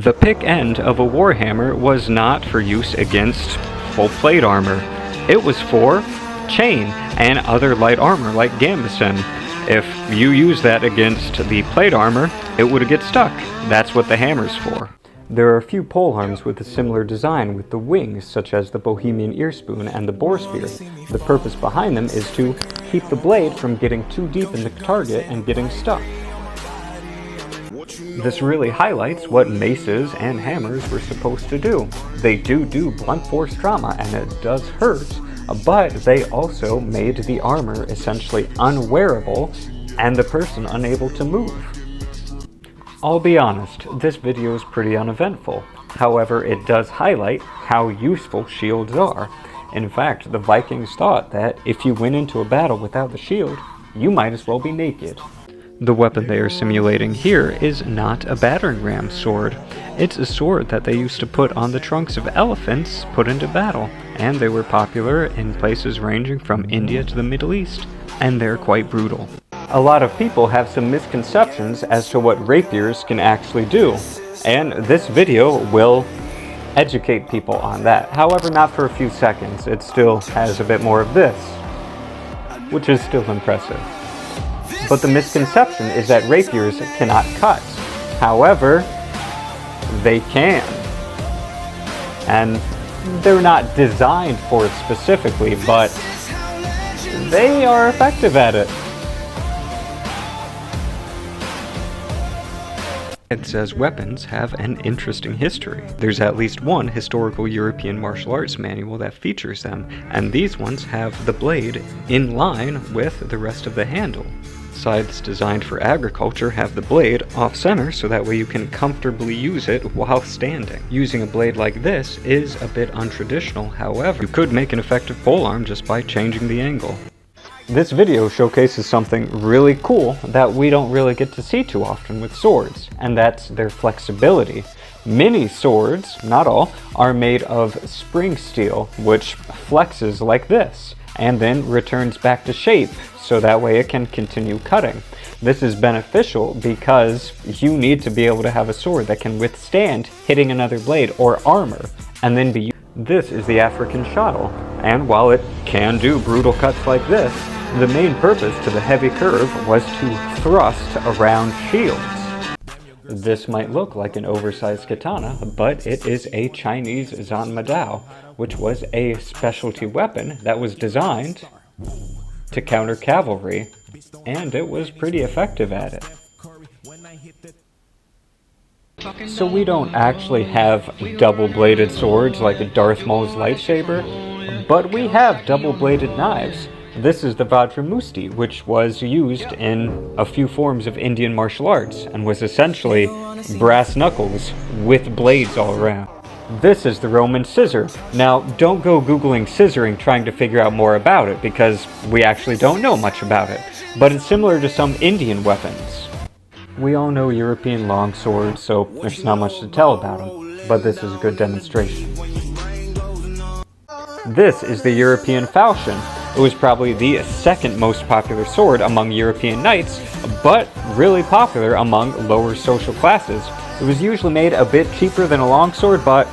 The pick end of a warhammer was not for use against full plate armor. It was for chain and other light armor like gambeson. If you use that against the plate armor, it would get stuck. That's what the hammer's for. There are a few polearms with a similar design with the wings, such as the Bohemian earspoon and the boar spear. The purpose behind them is to keep the blade from getting too deep in the target and getting stuck. This really highlights what maces and hammers were supposed to do. They do blunt force trauma, and it does hurt, but they also made the armor essentially unwearable and the person unable to move. I'll be honest, this video is pretty uneventful. However, it does highlight how useful shields are. In fact, the Vikings thought that if you went into a battle without the shield, you might as well be naked. The weapon they are simulating here is not a battering ram sword. It's a sword that they used to put on the trunks of elephants put into battle, and they were popular in places ranging from India to the Middle East, and they're quite brutal. A lot of people have some misconceptions as to what rapiers can actually do, and this video will educate people on that. However, not for a few seconds. It still has a bit more of this, which is still impressive. But the misconception is that rapiers cannot cut. However, they can. And they're not designed for it specifically, but they are effective at it. It says weapons have an interesting history. There's at least one historical European martial arts manual that features them, and these ones have the blade in line with the rest of the handle. Scythes designed for agriculture have the blade off-center so that way you can comfortably use it while standing. Using a blade like this is a bit untraditional, however, you could make an effective polearm just by changing the angle. This video showcases something really cool that we don't really get to see too often with swords, and that's their flexibility. Many swords, not all, are made of spring steel, which flexes like this, and then returns back to shape, so that way it can continue cutting. This is beneficial because you need to be able to have a sword that can withstand hitting another blade or armor, and then be used. This is the African shuttle, and while it can do brutal cuts like this, the main purpose to the heavy curve was to thrust around shields. This might look like an oversized katana, but it is a Chinese zanmadao, which was a specialty weapon that was designed to counter cavalry, and it was pretty effective at it. So we don't actually have double-bladed swords like a Darth Maul's lightsaber, but we have double-bladed knives. This is the Vajramusti, which was used in a few forms of Indian martial arts, and was essentially brass knuckles with blades all around. This is the Roman scissor. Now, don't go Googling scissoring trying to figure out more about it, because we actually don't know much about it, but it's similar to some Indian weapons. We all know European longswords, so there's not much to tell about them, but this is a good demonstration. This is the European falchion. It was probably the second most popular sword among European knights, but really popular among lower social classes. It was usually made a bit cheaper than a longsword, but